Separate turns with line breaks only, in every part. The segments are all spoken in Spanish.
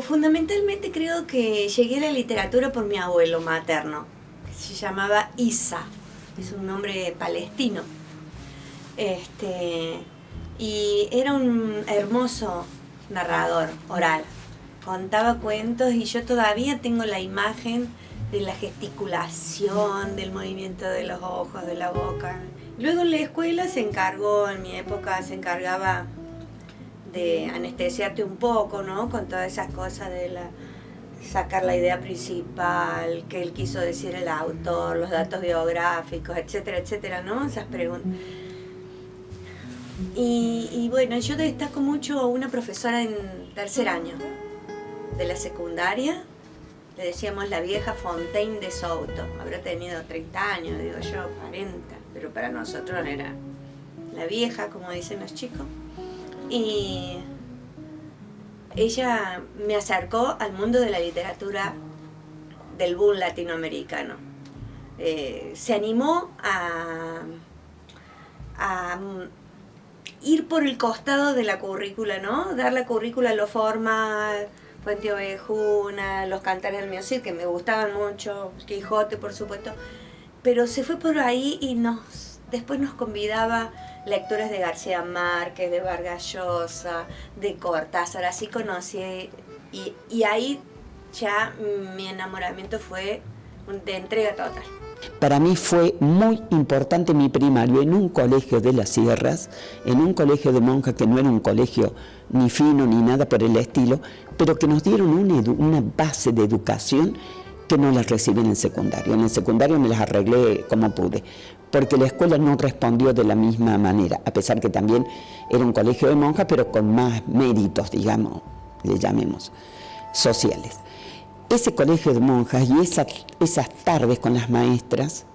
Fundamentalmente creo que llegué a la literatura por mi abuelo materno, que se llamaba Isa, es un nombre palestino. Y era un hermoso narrador oral, contaba cuentos y yo todavía tengo la imagen de la gesticulación, del movimiento de los ojos, de la boca. Luego en la escuela en mi época se encargaba de anestesiarte un poco, ¿no? Con todas esas cosas de sacar la idea principal, qué él quiso decir el autor, los datos biográficos, etcétera, etcétera, ¿no? Esas preguntas. Y bueno, yo destaco mucho a una profesora en tercer año de la secundaria, le decíamos la vieja Fontaine de Souto, habrá tenido 30 años, digo yo, 40, pero para nosotros era la vieja, como dicen los chicos. Y ella me acercó al mundo de la literatura del boom latinoamericano. Se animó a ir por el costado de la currícula, ¿no? Dar la currícula a lo formal, Puente Ovejuna, los Cantares del Mío Cid, que me gustaban mucho, Quijote, por supuesto, pero se fue por ahí y después nos convidaba lecturas de García Márquez, de Vargas Llosa, de Cortázar, así conocí, y ahí ya mi enamoramiento fue de entrega total.
Para mí fue muy importante mi primario en un colegio de las Sierras, en un colegio de monjas que no era un colegio ni fino ni nada por el estilo, pero que nos dieron una base de educación que no las recibí en el secundario. En el secundario me las arreglé como pude, porque la escuela no respondió de la misma manera, a pesar que también era un colegio de monjas, pero con más méritos, digamos, le llamemos, sociales. Ese colegio de monjas y esas tardes con las maestras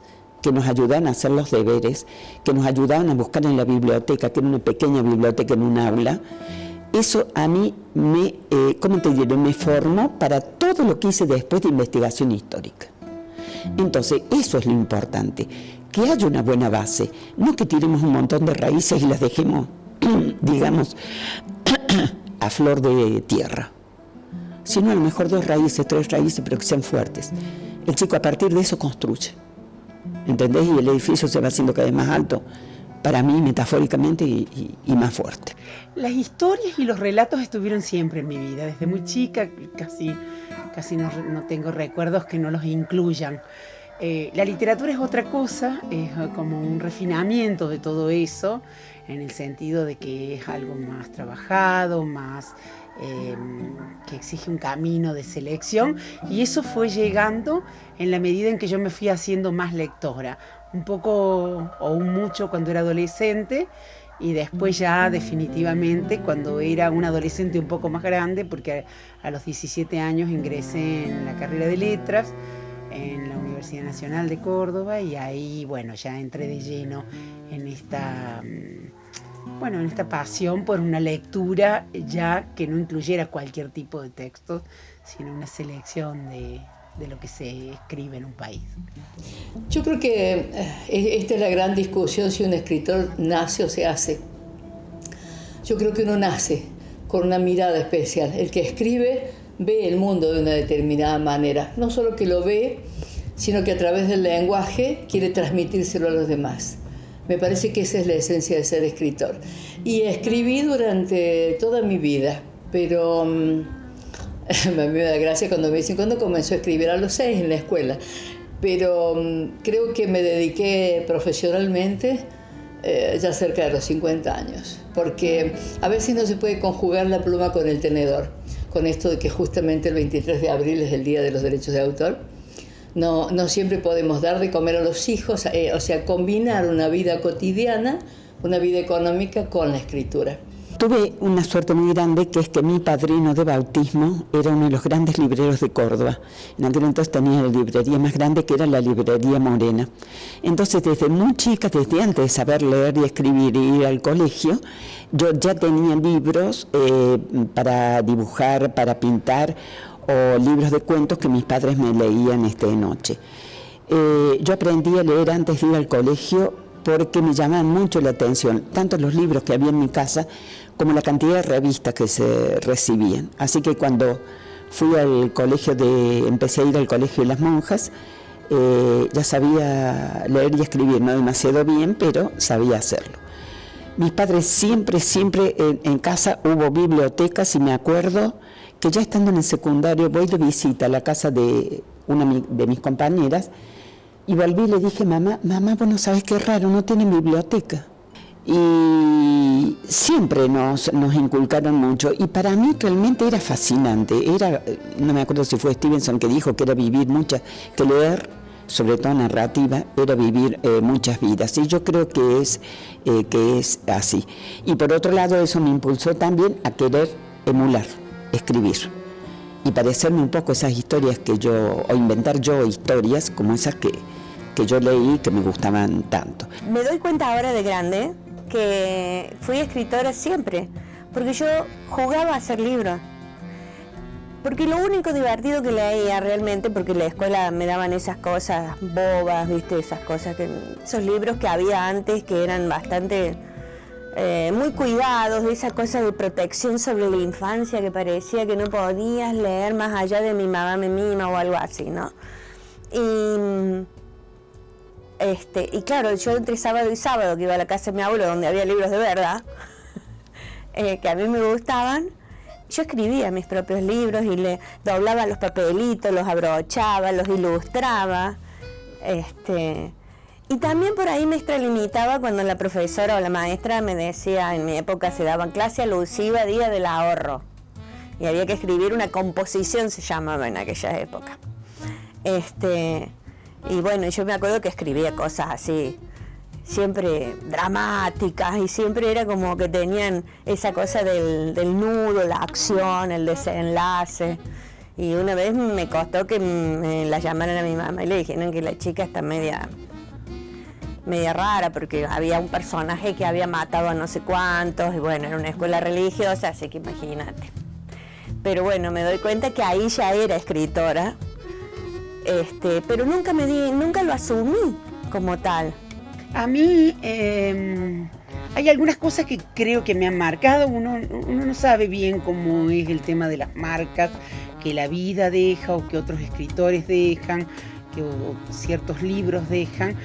que nos ayudaban a hacer los deberes, que nos ayudaban a buscar en la biblioteca, que era una pequeña biblioteca en un aula, eso a mí me formó para todo lo que hice después de investigación histórica. Entonces, eso es lo importante, que haya una buena base, no que tiremos un montón de raíces y las dejemos, digamos, a flor de tierra, sino a lo mejor 2 raíces, 3 raíces, pero que sean fuertes. El chico a partir de eso construye, ¿entendés? Y el edificio se va haciendo cada vez más alto, para mí metafóricamente y más fuerte.
Las historias y los relatos estuvieron siempre en mi vida, desde muy chica, casi no tengo recuerdos que no los incluyan. La literatura es otra cosa, es como un refinamiento de todo eso, en el sentido de que es algo más trabajado, más que exige un camino de selección, y eso fue llegando en la medida en que yo me fui haciendo más lectora, un poco o un mucho cuando era adolescente, y después ya definitivamente cuando era una adolescente un poco más grande, porque a los 17 años ingresé en la carrera de letras en la Universidad Nacional de Córdoba, y ahí, bueno, ya entré de lleno en esta pasión por una lectura ya que no incluyera cualquier tipo de texto, sino una selección de lo que se escribe en un país.
Yo creo que esta es la gran discusión, si un escritor nace o se hace. Yo creo que uno nace con una mirada especial. El que escribe ve el mundo de una determinada manera. No solo que lo ve, sino que a través del lenguaje quiere transmitírselo a los demás. Me parece que esa es la esencia de ser escritor. Y escribí durante toda mi vida, pero a mí me da gracia cuando me dicen, ¿cuándo comenzó a escribir? A los 6 en la escuela. Pero creo que me dediqué profesionalmente ya cerca de los 50 años, porque a veces no se puede conjugar la pluma con el tenedor, con esto de que justamente el 23 de abril es el Día de los Derechos de Autor. No siempre podemos dar de comer a los hijos, o sea, combinar una vida cotidiana, una vida económica con la escritura.
Tuve una suerte muy grande, que es que mi padrino de bautismo era uno de los grandes libreros de Córdoba. En aquel entonces tenía la librería más grande, que era la librería Morena. Entonces, desde muy chica, desde antes de saber leer y escribir y ir al colegio, yo ya tenía libros para dibujar, para pintar, o libros de cuentos que mis padres me leían de noche. Yo aprendí a leer antes de ir al colegio porque me llamaban mucho la atención, tanto los libros que había en mi casa como la cantidad de revistas que se recibían. Así que cuando empecé a ir al colegio de las monjas, ya sabía leer y escribir, no demasiado bien, pero sabía hacerlo. Mis padres siempre en casa hubo bibliotecas, y me acuerdo que ya estando en el secundario voy de visita a la casa de una de mis compañeras y volví y le dije, mamá, vos no sabes qué raro, no tienen biblioteca. Y siempre nos inculcaron mucho, y para mí realmente era fascinante. No me acuerdo si fue Stevenson que dijo que era que leer, sobre todo narrativa, era vivir muchas vidas, y yo creo que es así. Y por otro lado, eso me impulsó también a querer emular, escribir, y parecerme un poco esas historias o inventar yo historias como esas que yo leí, que me gustaban tanto.
Me doy cuenta ahora de grande que fui escritora siempre, porque yo jugaba a hacer libros. Porque lo único divertido que leía realmente, porque en la escuela me daban esas cosas bobas, ¿viste? Esos libros que había antes que eran bastante muy cuidados, de esas cosas de protección sobre la infancia que parecía que no podías leer más allá de mi mamá me mima o algo así, ¿no? Y claro, yo entre sábado y sábado que iba a la casa de mi abuelo donde había libros de verdad, que a mí me gustaban, yo escribía mis propios libros y le doblaba los papelitos, los abrochaba, los ilustraba. Y también por ahí me extralimitaba cuando la profesora o la maestra me decía, en mi época se daban clase alusiva Día del Ahorro. Y había que escribir una composición, se llamaba en aquella época. Y bueno, yo me acuerdo que escribía cosas así, siempre dramáticas, y siempre era como que tenían esa cosa del nudo, la acción, el desenlace. Y una vez me costó que me la llamaran a mi mamá y le dijeron que la chica está media rara, porque había un personaje que había matado a no sé cuántos, y bueno, era una escuela religiosa, así que imagínate. Pero bueno, me doy cuenta que ahí ya era escritora, pero nunca lo asumí como tal.
A mí hay algunas cosas que creo que me han marcado. Uno no sabe bien cómo es el tema de las marcas que la vida deja o que otros escritores dejan, o ciertos libros dejan,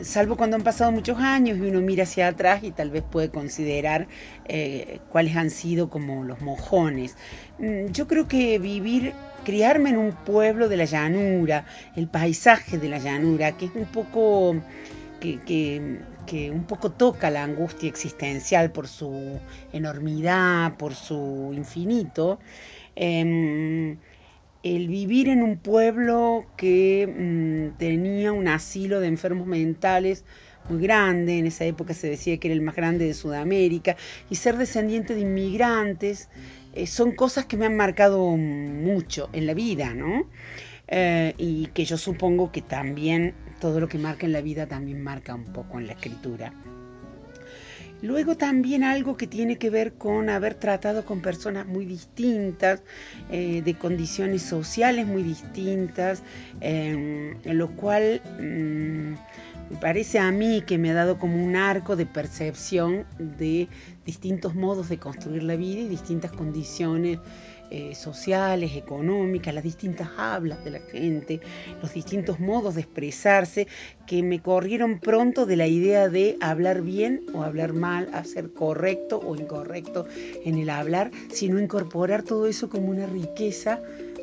salvo cuando han pasado muchos años y uno mira hacia atrás y tal vez puede considerar cuáles han sido como los mojones. Yo creo que criarme en un pueblo de la llanura, el paisaje de la llanura, que es un poco que un poco toca la angustia existencial por su enormidad, por su infinito. El vivir en un pueblo que tenía un asilo de enfermos mentales muy grande, en esa época se decía que era el más grande de Sudamérica, y ser descendiente de inmigrantes, son cosas que me han marcado mucho en la vida, ¿no? Y que yo supongo que también todo lo que marca en la vida también marca un poco en la escritura. Luego también algo que tiene que ver con haber tratado con personas muy distintas, de condiciones sociales muy distintas, en lo cual me parece a mí que me ha dado como un arco de percepción de distintos modos de construir la vida y distintas condiciones sociales, económicas, las distintas hablas de la gente, los distintos modos de expresarse, que me corrieron pronto de la idea de hablar bien o hablar mal, hacer correcto o incorrecto en el hablar, sino incorporar todo eso como una riqueza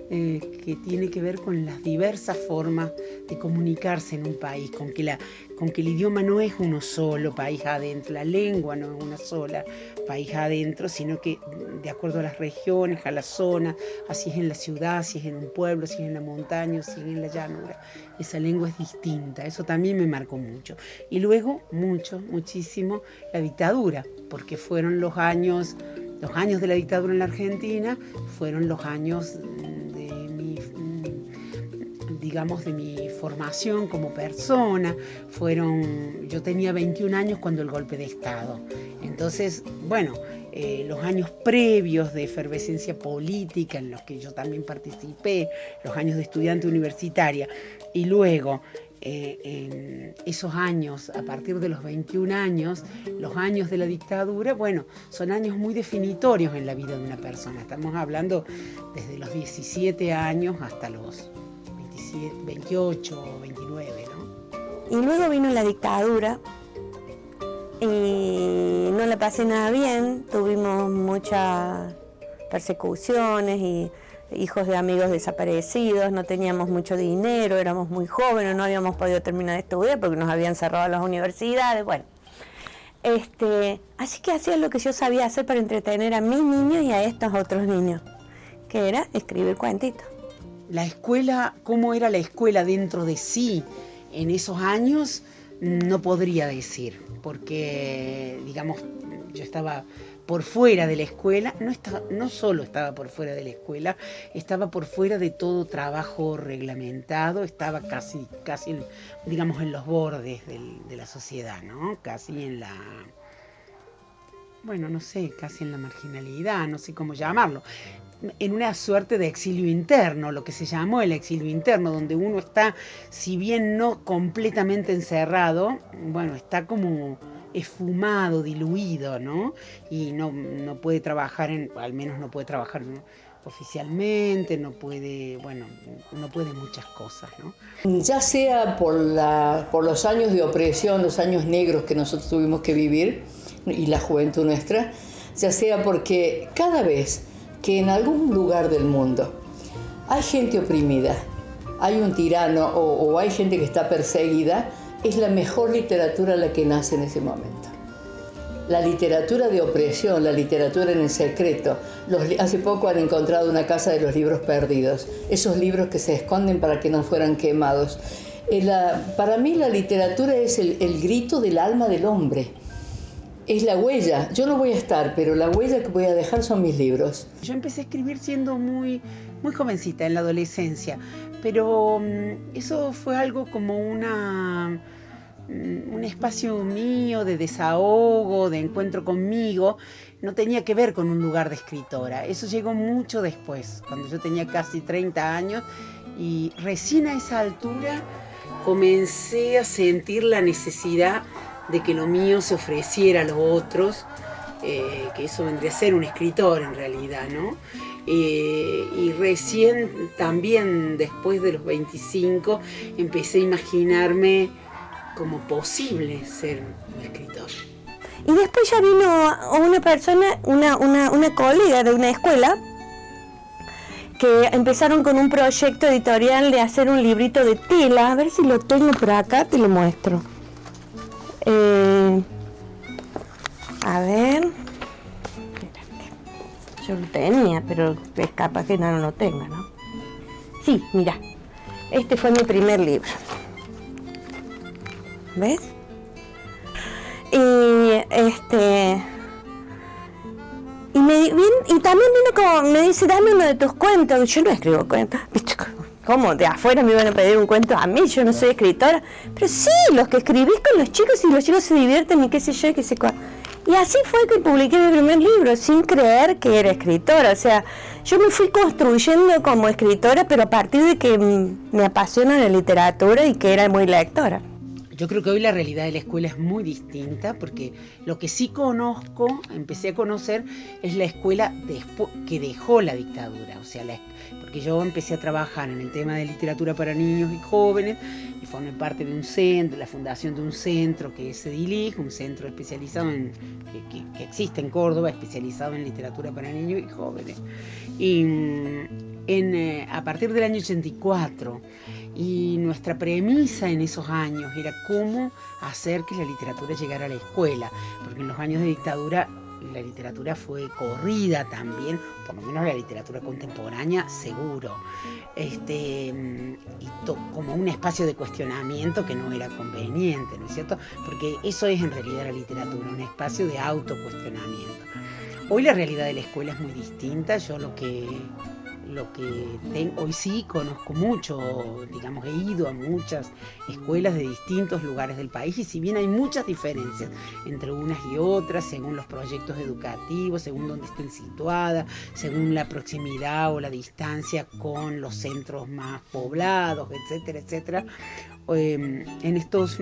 que tiene que ver con las diversas formas de comunicarse en un país, con que el idioma no es uno solo, país adentro, la lengua no es una sola, país adentro, sino que de acuerdo a las regiones, a la zona, así es en la ciudad, si es en un pueblo, si es en la montaña, si es en la llanura, esa lengua es distinta, eso también me marcó mucho. Y luego, muchísimo, la dictadura, porque fueron los años de la dictadura en la Argentina, fueron los años de mi formación como persona, yo tenía 21 años cuando el golpe de Estado. Entonces, los años previos de efervescencia política en los que yo también participé, los años de estudiante universitaria, y luego en esos años, a partir de los 21 años, los años de la dictadura, son años muy definitorios en la vida de una persona. Estamos hablando desde los 17 años hasta los 28 o 29, ¿no?
Y luego vino la dictadura y no la pasé nada bien, tuvimos muchas persecuciones y hijos de amigos desaparecidos, no teníamos mucho dinero, éramos muy jóvenes, no habíamos podido terminar de estudiar porque nos habían cerrado las universidades, así que hacía lo que yo sabía hacer para entretener a mis niños y a estos otros niños, que era escribir cuentitos.
La escuela, ¿cómo era la escuela dentro de sí en esos años? No podría decir, porque, yo estaba por fuera de la escuela, no solo estaba por fuera de la escuela, estaba por fuera de todo trabajo reglamentado, estaba casi en los bordes de la sociedad, ¿no? Casi en la... casi en la marginalidad, no sé cómo llamarlo, en una suerte de exilio interno, lo que se llamó el exilio interno, donde uno está, si bien no completamente encerrado, está como esfumado, diluido, ¿no? Y no puede trabajar, al menos no puede trabajar oficialmente, no puede muchas cosas, ¿no?
Ya sea por los años de opresión, los años negros que nosotros tuvimos que vivir, y la juventud nuestra, ya sea porque cada vez que en algún lugar del mundo hay gente oprimida, hay un tirano o hay gente que está perseguida, es la mejor literatura la que nace en ese momento. La literatura de opresión, la literatura en el secreto. Hace poco han encontrado una casa de los libros perdidos, esos libros que se esconden para que no fueran quemados. Para mí la literatura es el grito del alma del hombre. Es la huella. Yo no voy a estar, pero la huella que voy a dejar son mis libros.
Yo empecé a escribir siendo muy jovencita, en la adolescencia, pero eso fue algo como un espacio mío de desahogo, de encuentro conmigo. No tenía que ver con un lugar de escritora. Eso llegó mucho después, cuando yo tenía casi 30 años, y recién a esa altura comencé a sentir la necesidad de que lo mío se ofreciera a los otros, que eso vendría a ser un escritor en realidad, ¿no? Y recién también después de los 25 empecé a imaginarme como posible ser un escritor.
Y después ya vino una persona, una colega de una escuela, que empezaron con un proyecto editorial de hacer un librito de tela. A ver si lo tengo por acá, te lo muestro. A ver, yo lo tenía, pero es capaz que no lo tenga, ¿no? Sí, mira, este fue mi primer libro. ¿Ves? Y también vino como, me dice, dame uno de tus cuentos. Yo no escribo cuentos. ¿Viste? ¿Cómo? De afuera me iban a pedir un cuento a mí, yo no soy escritora. Pero sí, los que escribís con los chicos y los chicos se divierten y qué sé yo, qué sé cuál. Y así fue que publiqué mi primer libro, sin creer que era escritora. O sea, yo me fui construyendo como escritora, pero a partir de que me apasiona la literatura y que era muy lectora.
Yo creo que hoy la realidad de la escuela es muy distinta, porque lo que sí empecé a conocer, es la escuela que dejó la dictadura. O sea, porque yo empecé a trabajar en el tema de literatura para niños y jóvenes y formé parte de un centro, la fundación de un centro que es CEDILIG, un centro especializado que existe en Córdoba, especializado en literatura para niños y jóvenes. Y a partir del año 84, y nuestra premisa en esos años era cómo hacer que la literatura llegara a la escuela, porque en los años de dictadura la literatura fue corrida también, por lo menos la literatura contemporánea, seguro, como un espacio de cuestionamiento que no era conveniente, ¿no es cierto? Porque eso es en realidad la literatura, un espacio de autocuestionamiento. Hoy la realidad de la escuela es muy distinta. Yo hoy sí conozco mucho, digamos, he ido a muchas escuelas de distintos lugares del país, y si bien hay muchas diferencias entre unas y otras, según los proyectos educativos, según dónde estén situadas, según la proximidad o la distancia con los centros más poblados, etcétera, etcétera, en estos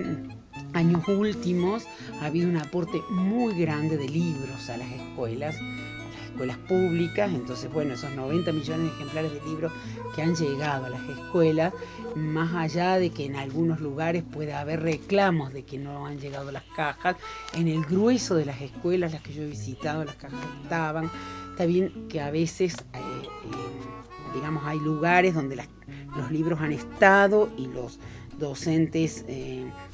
años últimos ha habido un aporte muy grande de libros a las escuelas públicas. Entonces, bueno, esos 90 millones de ejemplares de libros que han llegado a las escuelas, más allá de que en algunos lugares pueda haber reclamos de que no han llegado las cajas, en el grueso de las escuelas, las que yo he visitado, las cajas estaban. Está bien que a veces, digamos, hay lugares donde los libros han estado y los docentes,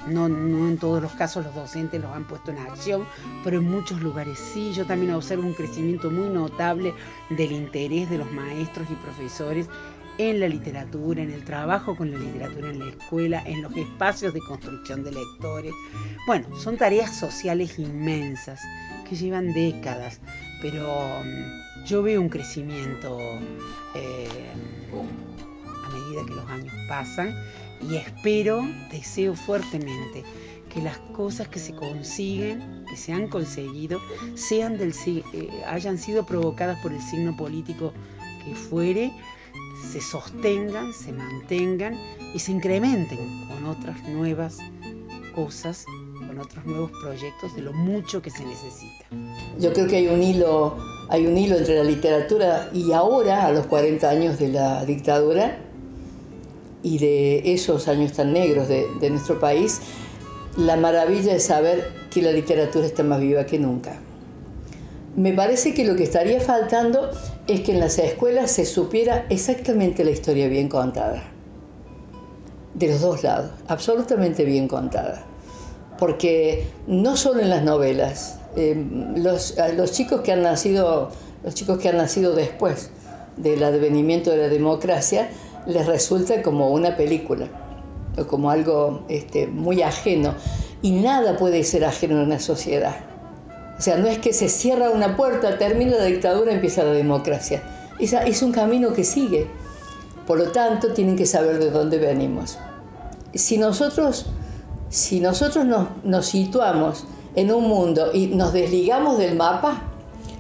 no en todos los casos los docentes los han puesto en acción, pero en muchos lugares sí. Yo también observo un crecimiento muy notable del interés de los maestros y profesores en la literatura, en el trabajo con la literatura en la escuela, en los espacios de construcción de lectores. Bueno, son tareas sociales inmensas que llevan décadas, pero yo veo un crecimiento a medida que los años pasan. Y deseo fuertemente que las cosas que se consiguen, que se han conseguido, hayan sido provocadas por el signo político que fuere, se sostengan, se mantengan y se incrementen con otras nuevas cosas, con otros nuevos proyectos, de lo mucho que se necesita.
Yo creo que hay un hilo entre la literatura y ahora, a los 40 años de la dictadura, y de esos años tan negros de nuestro país, la maravilla de saber que la literatura está más viva que nunca. Me parece que lo que estaría faltando es que en las escuelas se supiera exactamente la historia bien contada, de los dos lados, absolutamente bien contada, porque no solo en las novelas, los chicos que han nacido después del advenimiento de la democracia, les resulta como una película o como algo muy ajeno, y nada puede ser ajeno en una sociedad. O sea, no es que se cierra una puerta, termina la dictadura, empieza la democracia. Es un camino que sigue. Por lo tanto, tienen que saber de dónde venimos. Si nosotros nos situamos en un mundo y nos desligamos del mapa,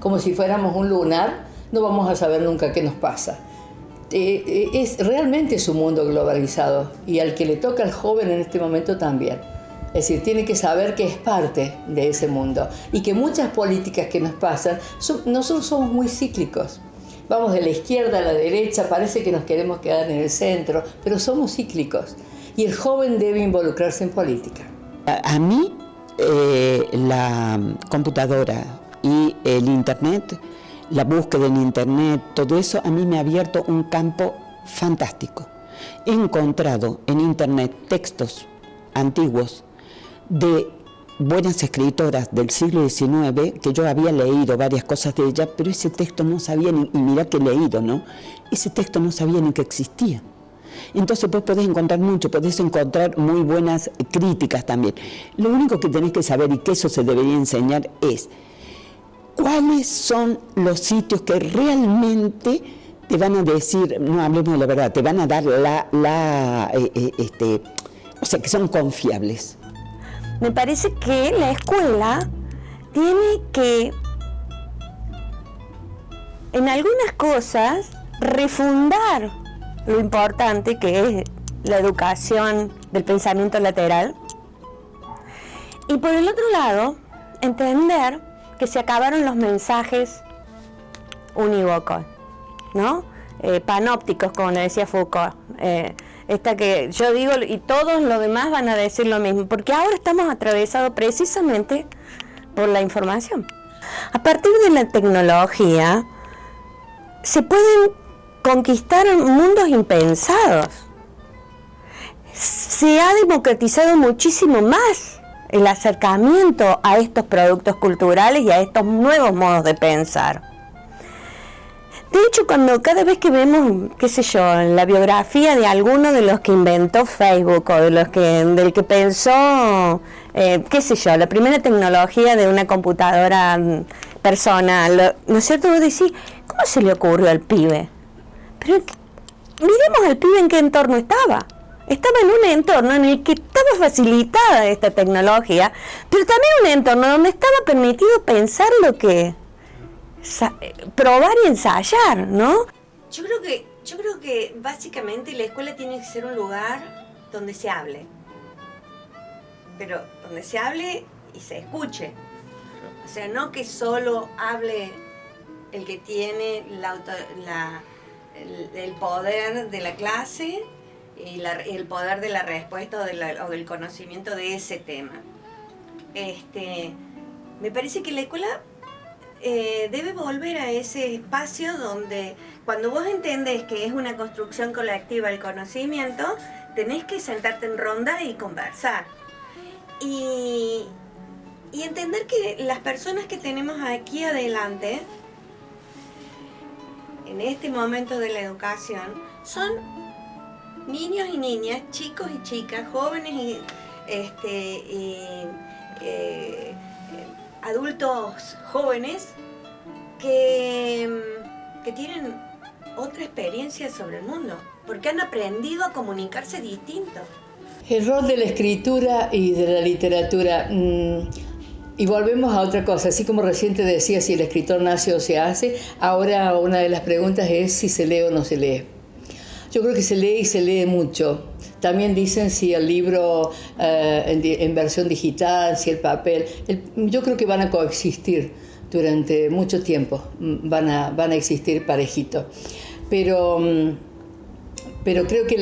como si fuéramos un lunar, no vamos a saber nunca qué nos pasa. Realmente es un mundo globalizado, y al que le toca al joven en este momento también. Es decir, tiene que saber que es parte de ese mundo y que muchas políticas que nos pasan, nosotros somos muy cíclicos. Vamos de la izquierda a la derecha, parece que nos queremos quedar en el centro, pero somos cíclicos, y el joven debe involucrarse en política.
A mí la computadora y el internet, la búsqueda en internet, todo eso a mí me ha abierto un campo fantástico. He encontrado en internet textos antiguos de buenas escritoras del siglo XIX, que yo había leído varias cosas de ellas, pero ese texto no sabía y mirá que he leído, ¿no? Ese texto no sabía ni que existía. Entonces vos podés encontrar mucho, podés encontrar muy buenas críticas también. Lo único que tenés que saber, y que eso se debería enseñar, es cuáles son los sitios que realmente te van a decir, no hablemos de la verdad, te van a dar o sea, que son confiables.
Me parece que la escuela tiene que, en algunas cosas, refundar lo importante que es la educación del pensamiento lateral,
Y por el otro lado, entender que se acabaron los mensajes unívocos, ¿no? Panópticos, como le decía Foucault. Esta que yo digo y todos los demás van a decir lo mismo, porque ahora estamos atravesados precisamente por la información. A partir de la tecnología se pueden conquistar mundos impensados. Se ha democratizado muchísimo más el acercamiento a estos productos culturales y a estos nuevos modos de pensar. De hecho, cada vez que vemos, qué sé yo, la biografía de alguno de los que inventó Facebook o del que pensó, qué sé yo, la primera tecnología de una computadora personal, ¿no es cierto? Vos decís, ¿cómo se le ocurrió al pibe? Pero miremos al pibe en qué entorno estaba. Estaba en un entorno en el que estaba facilitada esta tecnología, pero también un entorno donde estaba permitido pensar lo que... probar y ensayar, ¿no?
Yo creo que básicamente la escuela tiene que ser un lugar donde se hable. Pero donde se hable y se escuche. O sea, no que solo hable el que tiene el poder de la clase y el poder de la respuesta o del conocimiento de ese tema. Me parece que la escuela debe volver a ese espacio donde cuando vos entendés que es una construcción colectiva el conocimiento, tenés que sentarte en ronda y conversar. Y entender que las personas que tenemos aquí adelante, en este momento de la educación, son niños y niñas, chicos y chicas, jóvenes y adultos jóvenes que tienen otra experiencia sobre el mundo, porque han aprendido a comunicarse distinto.
El rol de la escritura y de la literatura, y volvemos a otra cosa, así como recién te decía si el escritor nace o se hace, ahora una de las preguntas es si se lee o no se lee. Yo creo que se lee y se lee mucho. También dicen si el libro en versión digital, si el papel. Yo creo que van a coexistir durante mucho tiempo, van a existir parejito. Pero creo que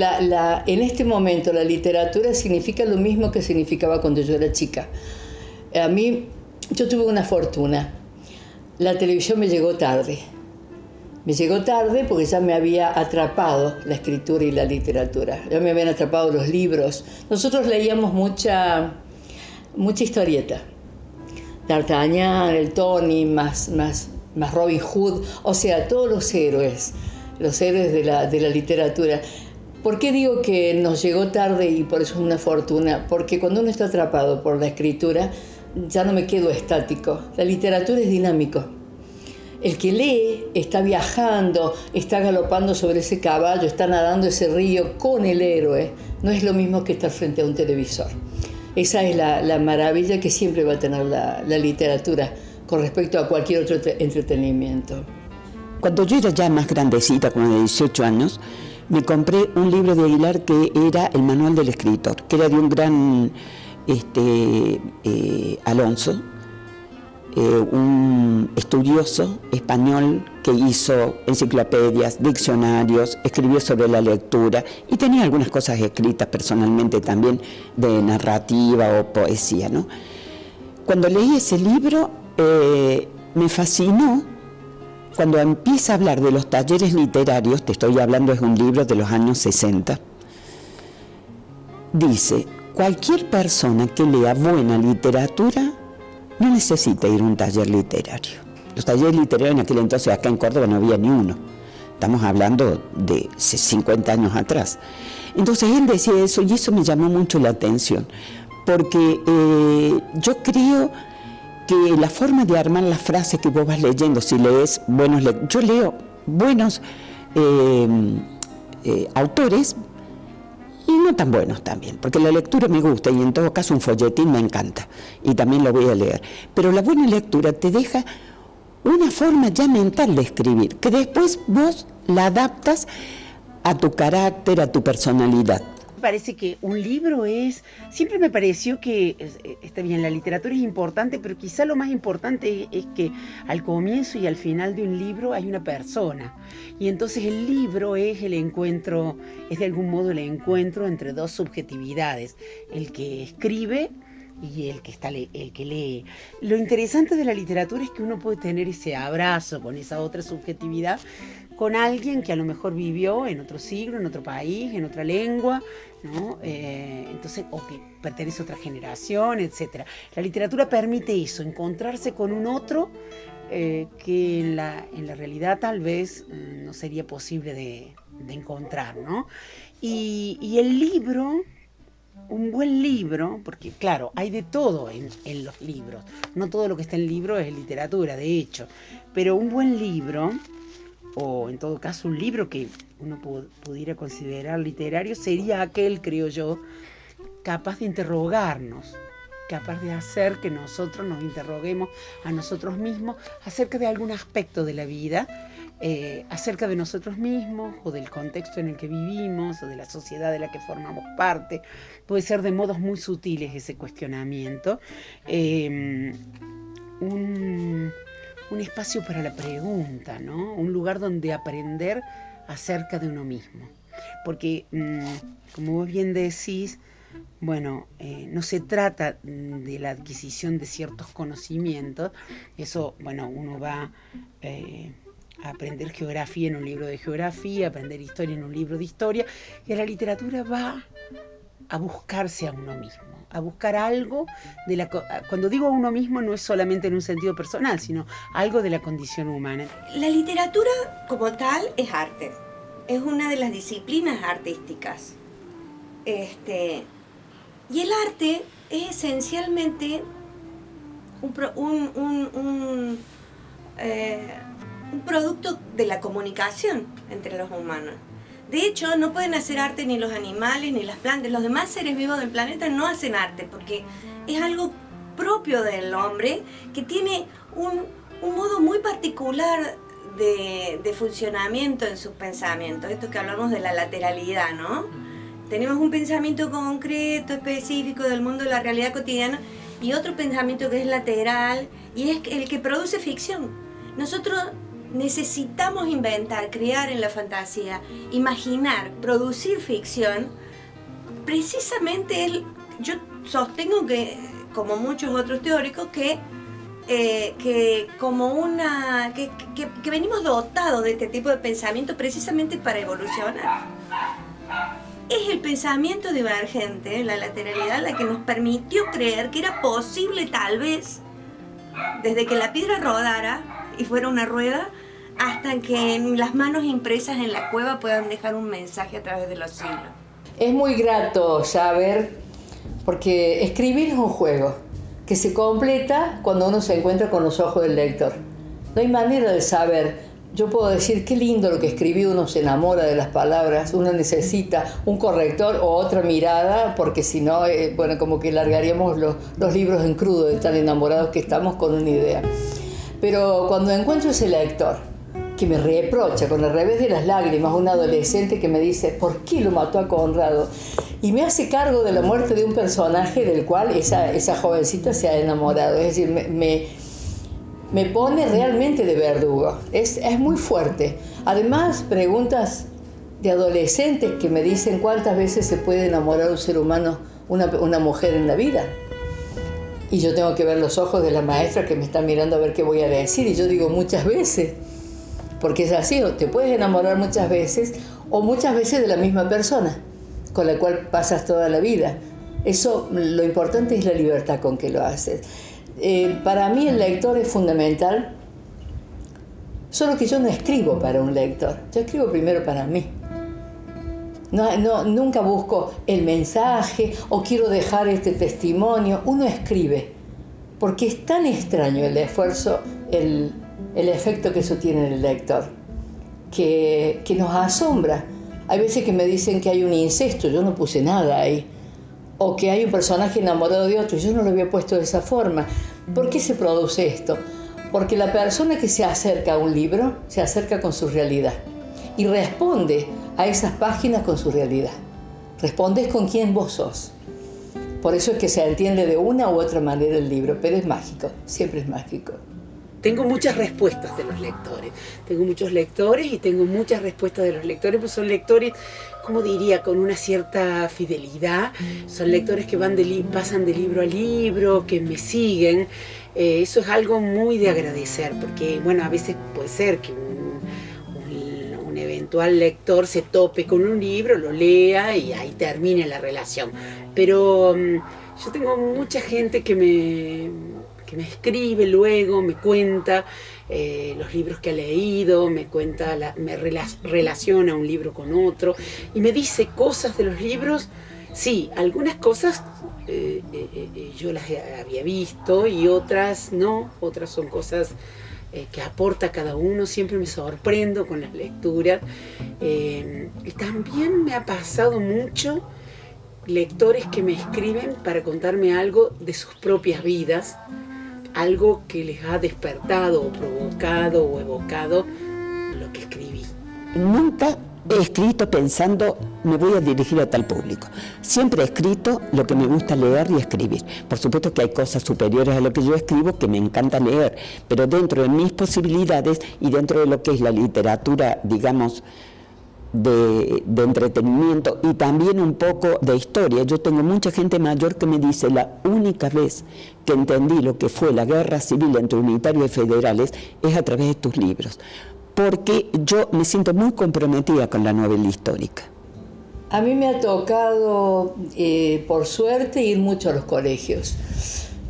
en este momento la literatura significa lo mismo que significaba cuando yo era chica. A mí, yo tuve una fortuna. La televisión me llegó tarde. Me llegó tarde porque ya me había atrapado la escritura y la literatura. Ya me habían atrapado los libros. Nosotros leíamos mucha historieta. D'Artagnan, el Tony, más Robin Hood. O sea, todos los héroes de la literatura. ¿Por qué digo que nos llegó tarde y por eso es una fortuna? Porque cuando uno está atrapado por la escritura, ya no me quedo estático. La literatura es dinámico. El que lee está viajando, está galopando sobre ese caballo, está nadando ese río con el héroe. No es lo mismo que estar frente a un televisor. Esa es la maravilla que siempre va a tener la literatura con respecto a cualquier otro entretenimiento.
Cuando yo era ya más grandecita, como de 18 años, me compré un libro de Aguilar que era el manual del escritor, que era de un gran Alonso, un estudioso español que hizo enciclopedias, diccionarios, escribió sobre la lectura y tenía algunas cosas escritas personalmente también de narrativa o poesía, ¿no? Cuando leí ese libro me fascinó cuando empieza a hablar de los talleres literarios, te estoy hablando, es un libro de los años 60, dice, cualquier persona que lea buena literatura no necesita ir a un taller literario. Los talleres literarios en aquel entonces acá en Córdoba no había ni uno. Estamos hablando de 50 años atrás. Entonces él decía eso y eso me llamó mucho la atención, porque yo creo que la forma de armar las frases que vos vas leyendo, si lees buenos yo leo buenos autores y no tan buenos también, porque la lectura me gusta y en todo caso un folletín me encanta y también lo voy a leer, pero la buena lectura te deja una forma ya mental de escribir, que después vos la adaptas a tu carácter, a tu personalidad.
Me parece que un libro siempre me pareció que, está bien, la literatura es importante, pero quizá lo más importante es que al comienzo y al final de un libro hay una persona. Y entonces el libro es el encuentro, es de algún modo el encuentro entre dos subjetividades, el que escribe y el que lee. Lo interesante de la literatura es que uno puede tener ese abrazo con esa otra subjetividad, con alguien que a lo mejor vivió en otro siglo, en otro país, en otra lengua, ¿no? Entonces, o que pertenece a otra generación, etc. La literatura permite eso, encontrarse con un otro que en la realidad tal vez no sería posible de encontrar, ¿no? Y el libro, un buen libro, porque claro, hay de todo en los libros, no todo lo que está en el libro es literatura, de hecho, pero un buen libro, o en todo caso un libro que uno pudiera considerar literario, sería aquel, creo yo, capaz de interrogarnos, capaz de hacer que nosotros nos interroguemos a nosotros mismos acerca de algún aspecto de la vida, acerca de nosotros mismos o del contexto en el que vivimos o de la sociedad de la que formamos parte. Puede ser de modos muy sutiles ese cuestionamiento. Un espacio para la pregunta, ¿no? Un lugar donde aprender acerca de uno mismo. Porque, como vos bien decís, bueno, no se trata de la adquisición de ciertos conocimientos. Eso, bueno, uno va a aprender geografía en un libro de geografía, aprender historia en un libro de historia, y la literatura va a buscarse a uno mismo, a buscar algo cuando digo a uno mismo no es solamente en un sentido personal, sino algo de la condición humana.
La literatura como tal es arte, es una de las disciplinas artísticas. Y el arte es esencialmente un producto de la comunicación entre los humanos. De hecho, no pueden hacer arte ni los animales ni las plantas. Los demás seres vivos del planeta no hacen arte porque es algo propio del hombre que tiene un modo muy particular de funcionamiento en sus pensamientos. Esto que hablamos de la lateralidad, ¿no? Tenemos un pensamiento concreto, específico del mundo de la realidad cotidiana y otro pensamiento que es lateral y es el que produce ficción. Nosotros necesitamos inventar, crear en la fantasía, imaginar, producir ficción. Precisamente yo sostengo que, como muchos otros teóricos, que venimos dotados de este tipo de pensamiento precisamente para evolucionar. Es el pensamiento divergente, la lateralidad, la que nos permitió creer que era posible, tal vez, desde que la piedra rodara y fuera una rueda, hasta que las manos impresas en la cueva puedan dejar un mensaje a través de los siglos.
Es muy grato saber, porque escribir es un juego que se completa cuando uno se encuentra con los ojos del lector. No hay manera de saber. Yo puedo decir qué lindo lo que escribí, uno se enamora de las palabras, uno necesita un corrector o otra mirada, porque si no, bueno, como que largaríamos los libros en crudo de tan enamorados que estamos con una idea. Pero cuando encuentro ese lector que me reprocha con el revés de las lágrimas, un adolescente que me dice ¿por qué lo mató a Conrado? Y me hace cargo de la muerte de un personaje del cual esa jovencita se ha enamorado. Es decir, me pone realmente de verdugo. Es muy fuerte. Además, preguntas de adolescentes que me dicen cuántas veces se puede enamorar un ser humano, una mujer en la vida. Y yo tengo que ver los ojos de la maestra que me está mirando a ver qué voy a decir. Y yo digo muchas veces, porque es así, te puedes enamorar muchas veces o muchas veces de la misma persona con la cual pasas toda la vida. Eso, lo importante es la libertad con que lo haces. Para mí el lector es fundamental, solo que yo no escribo para un lector, yo escribo primero para mí. Nunca busco el mensaje o quiero dejar este testimonio. Uno escribe porque es tan extraño el esfuerzo, el efecto que eso tiene en el lector, que nos asombra. Hay veces que me dicen que hay un incesto, yo no puse nada ahí. O que hay un personaje enamorado de otro, yo no lo había puesto de esa forma. ¿Por qué se produce esto? Porque la persona que se acerca a un libro, se acerca con su realidad y responde a esas páginas con su realidad. Respondes con quién vos sos. Por eso es que se entiende de una u otra manera el libro, pero es mágico, siempre es mágico.
Tengo muchas respuestas de los lectores. Tengo muchos lectores y tengo muchas respuestas de los lectores, pues son lectores, como diría, con una cierta fidelidad. Son lectores que pasan de libro a libro, que me siguen. Eso es algo muy de agradecer, porque bueno, a veces puede ser que un eventual lector se tope con un libro, lo lea y ahí termine la relación. Pero yo tengo mucha gente que me escribe luego, me cuenta los libros que ha leído, me relaciona un libro con otro y me dice cosas de los libros. Sí, algunas cosas yo las había visto y otras no, otras son cosas que aporta cada uno. Siempre me sorprendo con las lecturas. Y también me ha pasado mucho lectores que me escriben para contarme algo de sus propias vidas, algo que les ha despertado o provocado o evocado lo que escribí.
Nunca he escrito pensando me voy a dirigir a tal público. Siempre he escrito lo que me gusta leer y escribir. Por supuesto que hay cosas superiores a lo que yo escribo que me encanta leer, pero dentro de mis posibilidades y dentro de lo que es la literatura, digamos, de entretenimiento y también un poco de historia. Yo tengo mucha gente mayor que me dice la única vez que entendí lo que fue la guerra civil entre unitarios y federales es a través de tus libros, porque yo me siento muy comprometida con la novela histórica.
A mí me ha tocado, por suerte, ir mucho a los colegios.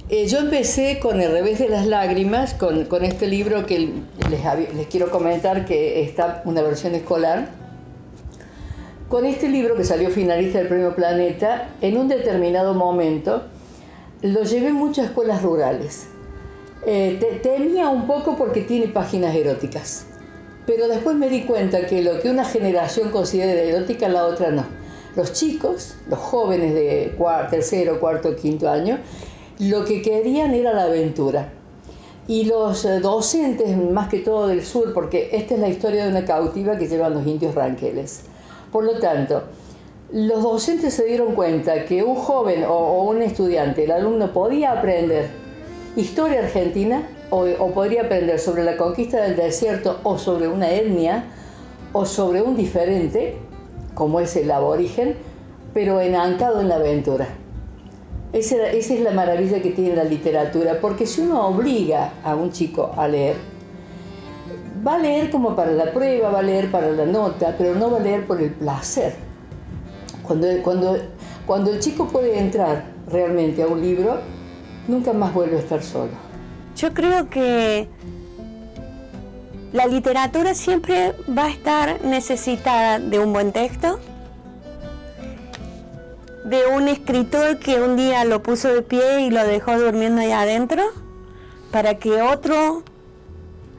Yo empecé con El revés de las lágrimas, con este libro que les quiero comentar, que está una versión escolar. Con este libro, que salió finalista del Premio Planeta, en un determinado momento lo llevé mucho a escuelas rurales. Temía un poco porque tiene páginas eróticas, pero después me di cuenta que lo que una generación considera erótica, la otra no. Los chicos, los jóvenes de tercero, cuarto, quinto año, lo que querían era la aventura. Y los docentes, más que todo del sur, porque esta es la historia de una cautiva que llevan los indios ranqueles. Por lo tanto, los docentes se dieron cuenta que un joven o un estudiante, el alumno, podía aprender historia argentina o podría aprender sobre la conquista del desierto o sobre una etnia o sobre un diferente, como es el aborigen, pero enancado en la aventura. Esa es la maravilla que tiene la literatura, porque si uno obliga a un chico a leer, va a leer como para la prueba, va a leer para la nota, pero no va a leer por el placer. Cuando el chico puede entrar realmente a un libro, nunca más vuelve a estar solo.
Yo creo que la literatura siempre va a estar necesitada de un buen texto, de un escritor que un día lo puso de pie y lo dejó durmiendo ahí adentro, para que otro,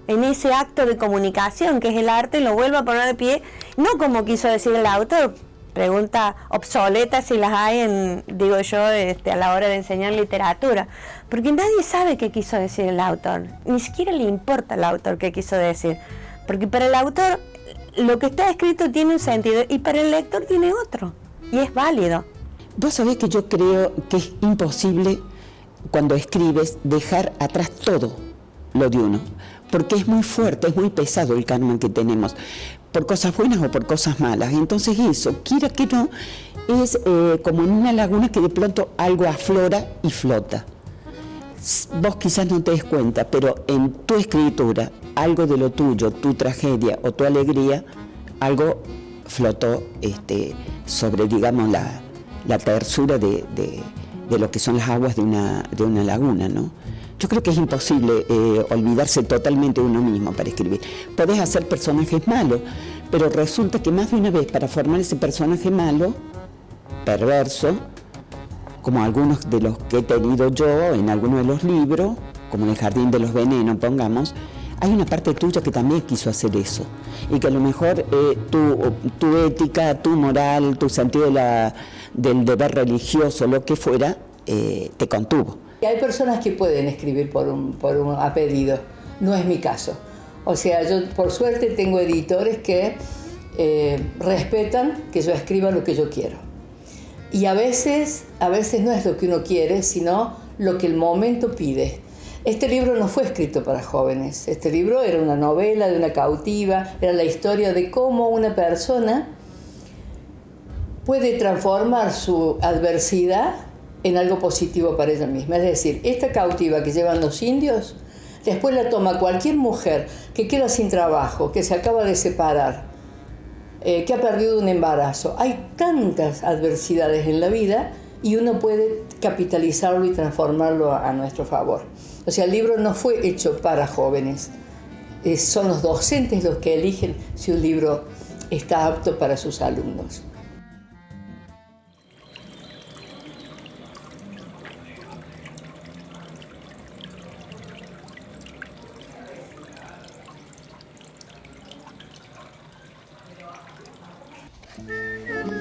en ese acto de comunicación que es el arte, lo vuelva a poner de pie, no como quiso decir el autor, pregunta obsoleta si las hay digo yo, a la hora de enseñar literatura, porque nadie sabe qué quiso decir el autor, ni siquiera le importa al autor qué quiso decir, porque para el autor lo que está escrito tiene un sentido y para el lector tiene otro, y es válido.
Vos sabés que yo creo que es imposible cuando escribes dejar atrás todo lo de uno, porque es muy fuerte, es muy pesado el karma que tenemos, por cosas buenas o por cosas malas. Entonces eso, quiera que no, es como en una laguna que de pronto algo aflora y flota. Vos quizás no te des cuenta, pero en tu escritura, algo de lo tuyo, tu tragedia o tu alegría, algo flotó sobre, digamos, la tersura de lo que son las aguas de una laguna, ¿no? Yo creo que es imposible olvidarse totalmente de uno mismo para escribir. Podés hacer personajes malos, pero resulta que más de una vez para formar ese personaje malo, perverso, como algunos de los que he tenido yo en algunos de los libros, como en El Jardín de los Venenos, pongamos, hay una parte tuya que también quiso hacer eso. Y que a lo mejor tu ética, tu moral, tu sentido del deber religioso, lo que fuera, te contuvo.
Y hay personas que pueden escribir por un pedido, no es mi caso. O sea, yo por suerte tengo editores que respetan que yo escriba lo que yo quiero. Y a veces no es lo que uno quiere, sino lo que el momento pide. Este libro no fue escrito para jóvenes. Este libro era una novela de una cautiva, era la historia de cómo una persona puede transformar su adversidad en algo positivo para ella misma. Es decir, esta cautiva que llevan los indios, después la toma cualquier mujer que queda sin trabajo, que se acaba de separar, que ha perdido un embarazo. Hay tantas adversidades en la vida y uno puede capitalizarlo y transformarlo a nuestro favor. O sea, el libro no fue hecho para jóvenes. Son los docentes los que eligen si un libro está apto para sus alumnos.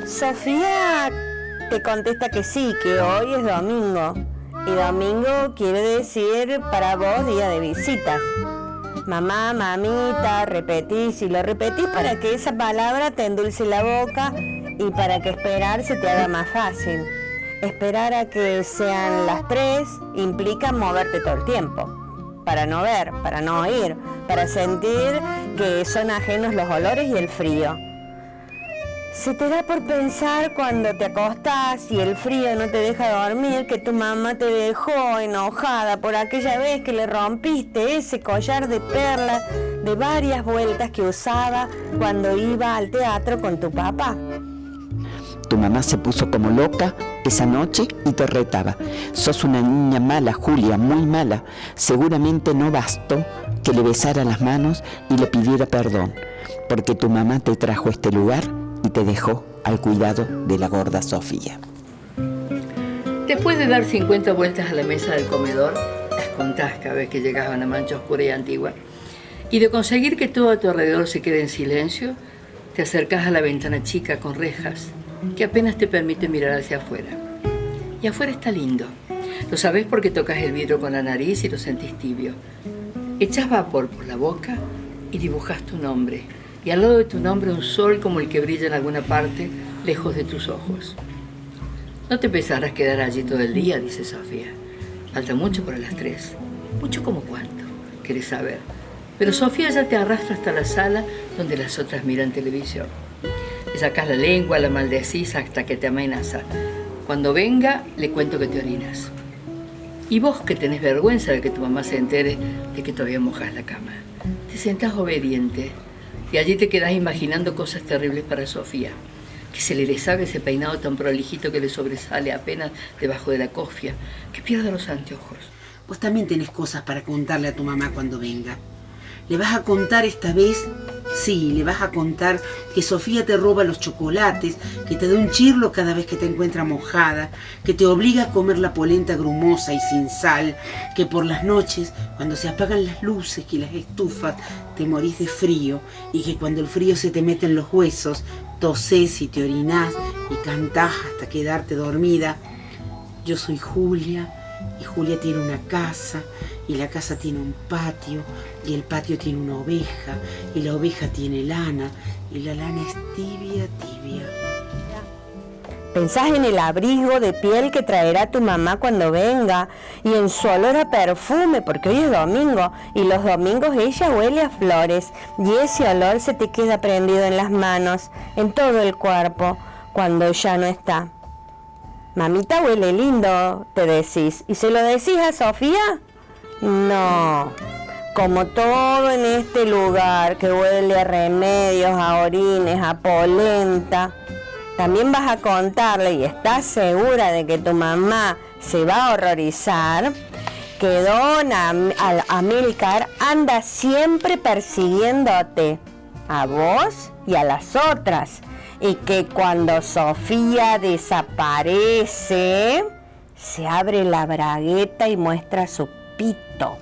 Sofía te contesta que sí, que hoy es domingo. Y domingo quiere decir para vos día de visitas. Mamá, mamita, repetís y lo repetís para que esa palabra te endulce la boca y para que esperar se te haga más fácil. Esperar a que sean las 3 implica moverte todo el tiempo. Para no ver, para no oír, para sentir que son ajenos los olores y el frío. Se te da por pensar cuando te acostás y el frío no te deja dormir que tu mamá te dejó enojada por aquella vez que le rompiste ese collar de perlas de varias vueltas que usaba cuando iba al teatro con tu papá.
Tu mamá se puso como loca esa noche y te retaba. Sos una niña mala, Julia, muy mala. Seguramente no bastó que le besara las manos y le pidiera perdón, porque tu mamá te trajo a este lugar y te dejó al cuidado de la gorda Sofía.
Después de dar 50 vueltas a la mesa del comedor, las contás cada vez que llegás a una mancha oscura y antigua, y de conseguir que todo a tu alrededor se quede en silencio, te acercás a la ventana chica con rejas que apenas te permite mirar hacia afuera. Y afuera está lindo. Lo sabés porque tocas el vidrio con la nariz y lo sentís tibio. Echás vapor por la boca y dibujás tu nombre. Y al lado de tu nombre un sol como el que brilla en alguna parte, lejos de tus ojos. No te pensarás quedar allí todo el día, dice Sofía. Falta mucho para las 3. ¿Mucho como cuánto? ¿Querés saber? Pero Sofía ya te arrastra hasta la sala donde las otras miran televisión. Le sacás la lengua, la maldecís hasta que te amenaza. Cuando venga, le cuento que te orinas. Y vos, que tenés vergüenza de que tu mamá se entere de que todavía mojás la cama, te sentás obediente. Y allí te quedás imaginando cosas terribles para Sofía, que se le deshaga ese peinado tan prolijito que le sobresale apenas debajo de la cofia, que pierda los anteojos.
Vos también tenés cosas para contarle a tu mamá cuando venga. ¿Le vas a contar esta vez? Sí, le vas a contar que Sofía te roba los chocolates, que te da un chirlo cada vez que te encuentra mojada, que te obliga a comer la polenta grumosa y sin sal, que por las noches, cuando se apagan las luces y las estufas, te morís de frío y que cuando el frío se te mete en los huesos, tosés y te orinás y cantás hasta quedarte dormida. Yo soy Julia y Julia tiene una casa y la casa tiene un patio y el patio tiene una oveja y la oveja tiene lana y la lana es tibia, tibia.
Pensás en el abrigo de piel que traerá tu mamá cuando venga y en su olor a perfume, porque hoy es domingo y los domingos ella huele a flores y ese olor se te queda prendido en las manos, en todo el cuerpo, cuando ya no está. Mamita huele lindo, te decís. ¿Y se lo decís a Sofía? No. Como todo en este lugar que huele a remedios, a orines, a polenta, también vas a contarle, y estás segura de que tu mamá se va a horrorizar, que don Amílcar anda siempre persiguiéndote, a vos y a las otras, y que cuando Sofía desaparece, se abre la bragueta y muestra su pito.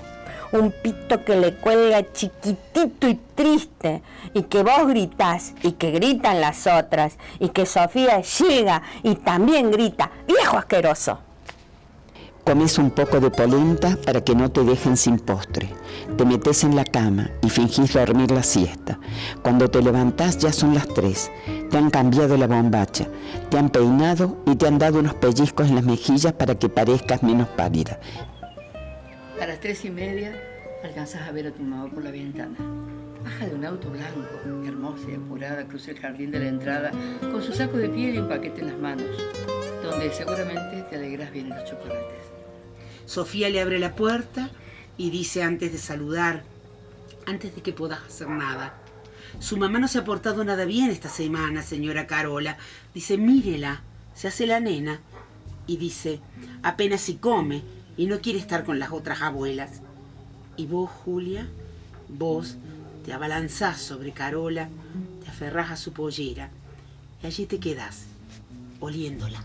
Un pito que le cuelga chiquitito y triste, y que vos gritás, y que gritan las otras, y que Sofía llega y también grita, ¡viejo asqueroso!
Comes un poco de polenta para que no te dejen sin postre. Te metes en la cama y fingís dormir la siesta. Cuando te levantás ya son las 3. Te han cambiado la bombacha, te han peinado y te han dado unos pellizcos en las mejillas para que parezcas menos pálida.
A las 3:30 alcanzas a ver a tu mamá por la ventana. Baja de un auto blanco, hermosa y apurada, cruza el jardín de la entrada con su saco de piel y un paquete en las manos, donde seguramente te alegras bien los chocolates.
Sofía le abre la puerta y dice antes de saludar, antes de que puedas hacer nada: su mamá no se ha portado nada bien esta semana, señora Carola. Dice, mírela, se hace la nena. Y dice, apenas si come y no quiere estar con las otras abuelas. Y vos, Julia, vos te abalanzás sobre Carola, te aferrás a su pollera y allí te quedás, oliéndola.